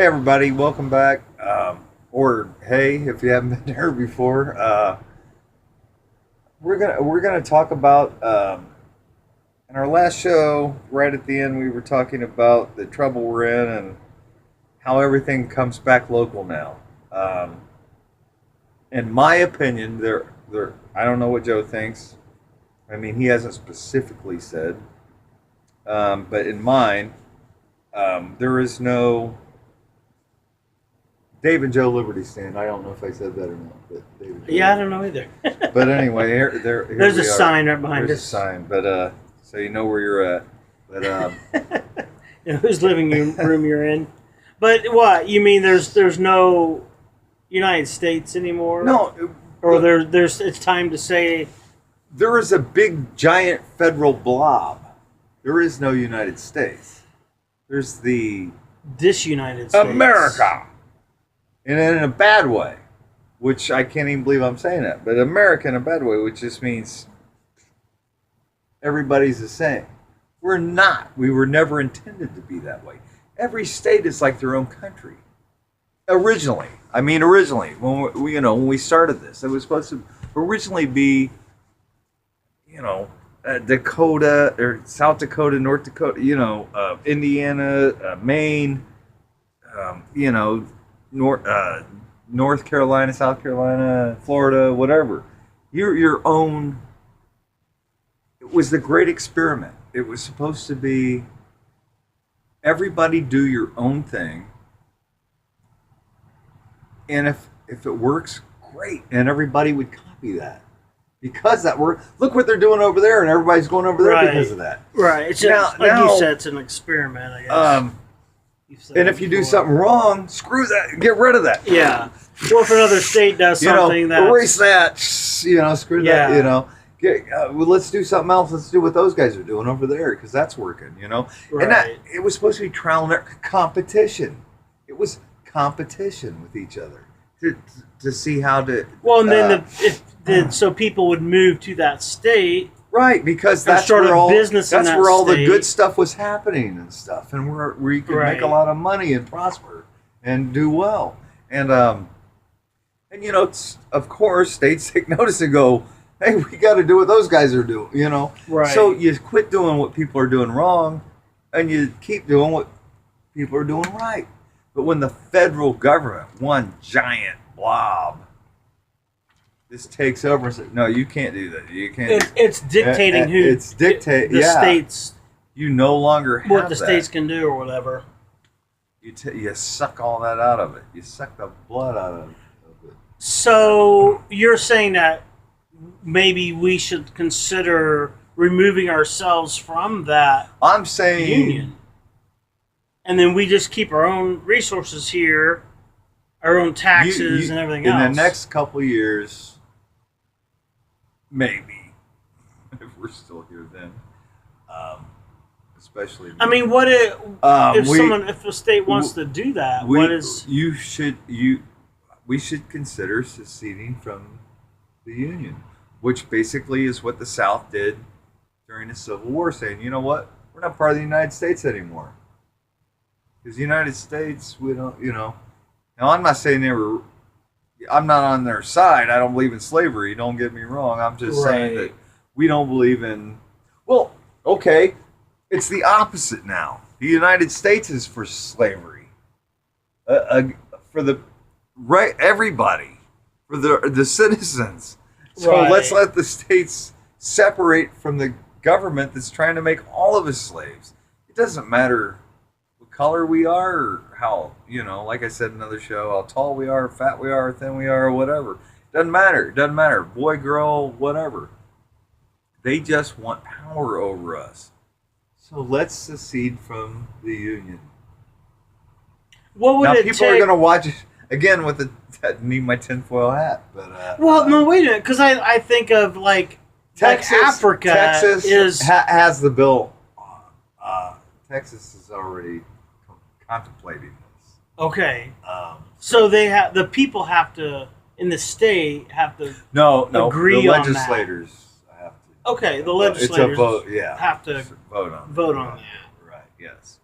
Hey everybody, welcome back. Or hey, if you haven't been here before, we're gonna talk about in our last show. Right at the end, we were talking about the trouble we're in and how everything comes back local now. Um, in my opinion, there. I don't know what Joe thinks. I mean, he hasn't specifically said, but in mine, there is no Dave and Joe Liberty stand. I don't know if I said that or not, but Dave and Joe Yeah, I Liberty. don't know either. But anyway, here There's we a are. sign right behind There's a us. sign, but so you know where you're at. But Whose living room you're in? But what you mean? There's no United States anymore. no, Or there's it's time to say there is a big giant federal blob. There is no United States. There's the this United States. America, and in a bad way, which I can't even believe I'm saying that. But America in a bad way, which just means everybody's the same. We're not. We were never intended to be that way. Every state is like their own country. Originally, when we started this, it was supposed to originally be, Dakota or South Dakota, North Dakota, Indiana, Maine, North North Carolina, South Carolina, Florida, whatever. You're your own. It was the great experiment. It was supposed to be everybody do your own thing, and if it works, great, and everybody would copy that because that worked. Look what they're doing over there, and everybody's going over there because of that. Right. It's just, you said, it's an experiment. I guess. And if you do something wrong, screw that. Get rid of that. Yeah. Well, if another state does something that erase that. Screw that. Well, let's do something else. Let's do what those guys are doing over there because that's working. Right. And that it was supposed to be trial and error competition. It was competition with each other to see how to. Well, and then so people would move to that state. Right, because And that's start where a all business in that's that where all the state. good stuff was happening and stuff, and where you could make a Right. lot of money and prosper and do well, and of course states take notice and go, hey, we got to do what those guys are doing, Right. So you quit doing what people are doing wrong, and you keep doing what people are doing right. But when the federal government, one giant blob, this takes over and says, no, you can't do that. You can't. It's dictating who It's dictate. the Yeah. states You no longer have what the that. states can do or whatever. You suck all that out of it. You suck the blood out of it. So you're saying that maybe we should consider removing ourselves from that I'm saying union, and then we just keep our own resources here, our own taxes and everything else. in the next couple years, maybe if we're still here then, especially. I mean, what if we- if a state wants to do that? We should consider seceding from the Union, which basically is what the South did during the Civil War, saying, you know what, we're not part of the United States anymore. Because the United States, we don't, Now, I'm not saying I'm not on their side. I don't believe in slavery. Don't get me wrong. I'm just saying that we don't believe in. Well, okay, it's the opposite now. The United States is for slavery, for the everybody, for the citizens. So Right. let's let the states separate from the government that's trying to make all of us slaves. It doesn't matter what color we are or how, like I said in another show, how tall we are, fat we are, thin we are, or whatever. Doesn't matter. It doesn't matter. Boy, girl, whatever. They just want power over us. So let's secede from the Union. What would Now it people take? are going to watch it again with need my tinfoil hat, but Well, no, wait a minute, because I think of like Africa Texas has the bill. Texas is already contemplating this. Okay, so the people have to in the state have to No, agree the on that. legislators have to. Okay, the legislators it's a vote. Yeah, have to vote on vote on that. Right. Yes.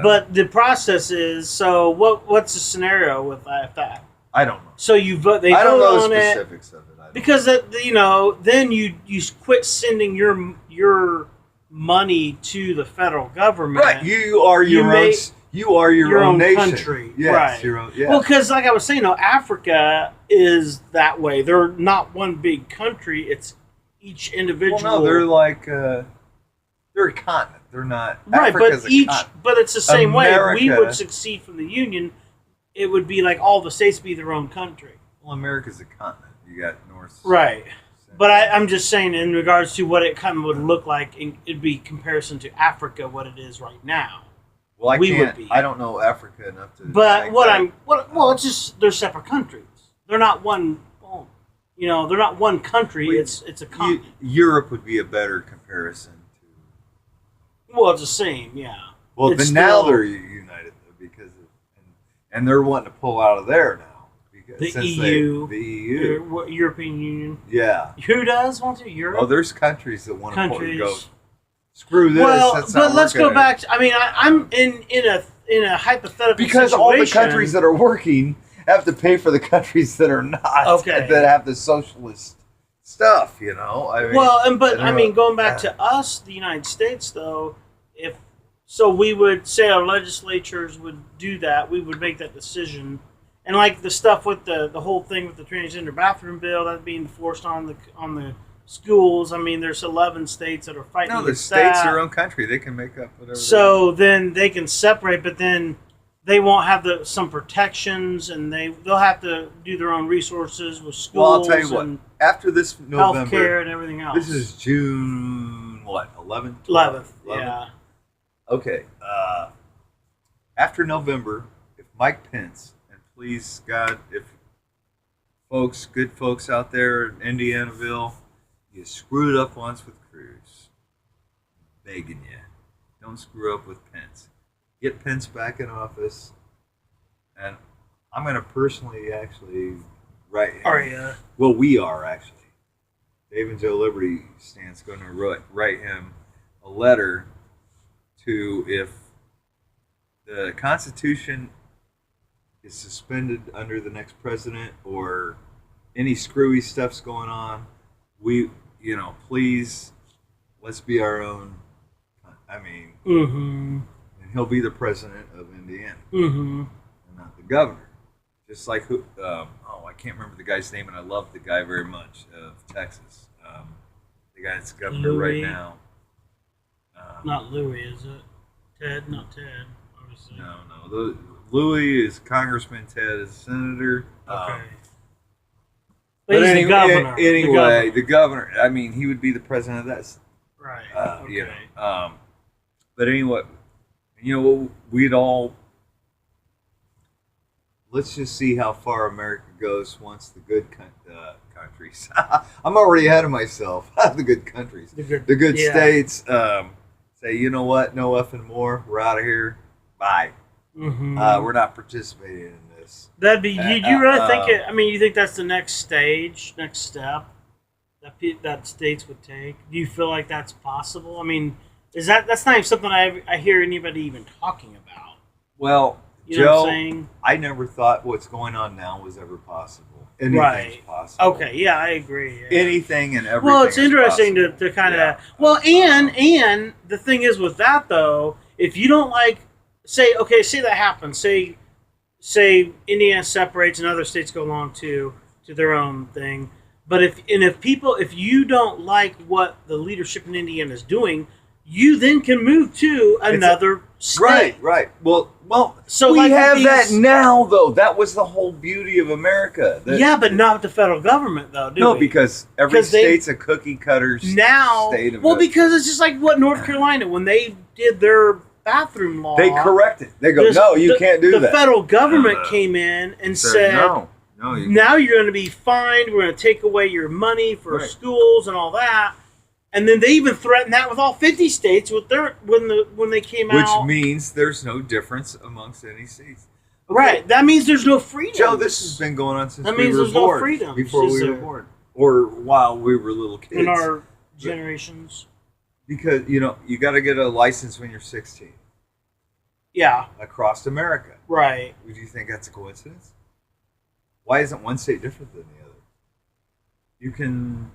But the process is, so what's the scenario with that? I don't know. So you vote. They I don't vote know on the it specifics of it. I don't because know. then you quit sending your money to the federal government. Right, you are your own. make You are your own nation. country. Yes, Right. your own. Yeah. Well, because like I was saying, though, Africa is that way. They're not one big country. It's each individual. Well, no, they're like they're a continent. They're not right, Africa's but a continent. but it's the same way. If we America- would succeed from the union, it would be like all the states be their own country. Well, America's a continent. You got North. Right. Central. But I'm just saying, in regards to what it kind of would look like, it'd be comparison to Africa, what it is right now. Well, I we would can't. be. I don't know Africa enough to. But think what that. well, it's just they're separate countries. They're not one. They're not one country. We- It's a continent. Europe would be a better comparison to. Well, it's the same. Yeah. Well, It's but now still- they're united though because of, and they're wanting to pull out of there now because The since EU. the EU. European Union. Yeah. Who does want to? Europe. Oh, there's countries that want to countries. go. Screw this. Well, that's not but let's go working. back. I mean, I'm in a hypothetical Because situation. all the countries that are working have to pay for the countries that are not. Okay. That have the socialist stuff. You know. I mean, Well, but I I don't mean, know. going back to us, the United States, though, if so, we would say our legislatures would do that. We would make that decision, and like the stuff with the whole thing with the transgender bathroom bill that being forced on the schools. I mean, there's 11 states that are fighting No, the against state's that. their own country. They can make up whatever. So then they can separate, but then they won't have some protections, and they'll have to do their own resources with schools Well, I'll tell you what. and After this November, healthcare and everything else. this is June what 11th? 11th. Yeah. Okay. After November, if Mike Pence and please God, if good folks out there in Indianaville, you screwed up once with Cruz. Begging you, don't screw up with Pence. Get Pence back in office, and I'm going to personally actually write him. Are you? Well, we are actually. Dave and Joe Liberty Stand's going to write him a letter to if the Constitution is suspended under the next president or any screwy stuff's going on, please, let's be our own. I mean, Mm-hmm. and he'll be the president of Indiana Mm-hmm. and not the governor. Just like I can't remember the guy's name, and I love the guy very much of Texas. The guy that's governor right Louis. now. Not Louis, is it? Ted? Not Ted, obviously. No. Louis is Congressman. Ted is senator. Okay. But he's anyway, the governor. anyway, The the governor. I mean, he would be the president of that. Right. Okay. You know. But anyway, we'd all. Let's just see how far America goes once the good countries. I'm already ahead of myself. The good countries, The good, the good yeah. states say, you know what? No effing more. We're out of here. Bye. Mm-hmm. We're not participating in this. That'd be. You really think it? I mean, you think that's the next stage, next step that states would take? Do you feel like that's possible? I mean, that's not even something I hear anybody even talking about? Well, You know what I'm Joe, saying? I never thought what's going on now was ever possible. Anything's Right. possible. Okay. Yeah, I agree. Yeah. Anything and everything. Well, it's is interesting possible. to kind of Yeah. and the thing is with that though, if you don't like say that happens, say Indiana separates and other states go along to their own thing, but if you don't like what the leadership in Indiana is doing, you then can move to another state. Right. Well, So we like have these- that now, though. That was the whole beauty of America. Yeah, but not with the federal government though, do No, we? because every 'Cause they- state's a cookie cutter now, state of well, it. because it's just like what North Carolina when they did their bathroom law. They correct it. They go, There's- no, you can't do the that. The federal government came in and said, no, now you're going to be fined. We're going to take away your money for Right. schools and all that. And then they even threatened that with all 50 states with when they came which out. means there's no difference amongst any states. Right. That means there's no freedom. Joe, this has been going on since That we means were there's no born. freedoms, Before is we were there? born. Or while we were little kids. in our generations. Because, you got to get a license when you're 16. Yeah. across America. Right. Do you think that's a coincidence? Why isn't one state different than the other? You can.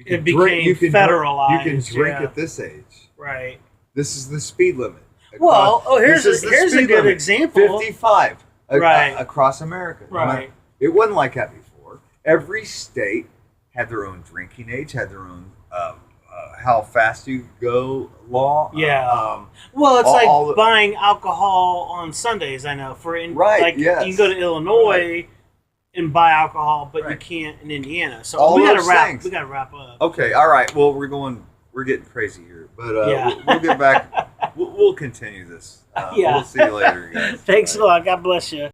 It became you can federalized. You can drink yeah. at this age. Right. This is the speed limit. Well, here's This is the a speed good limit. example. 55 Right. across America. Right. It wasn't like that before. Every state had their own drinking age, had their own how fast you go law. Yeah. Well, it's all like buying alcohol on Sundays. I know Right, like yes. you can go to Illinois and buy alcohol, but you Right. can't in Indiana. So All we gotta those wrap. things. We gotta wrap up. Okay, all right. Well, we're getting crazy here, but Yeah. we'll get back. We'll continue this. Yeah. We'll see you later, guys. Thanks Bye. a lot. God bless you.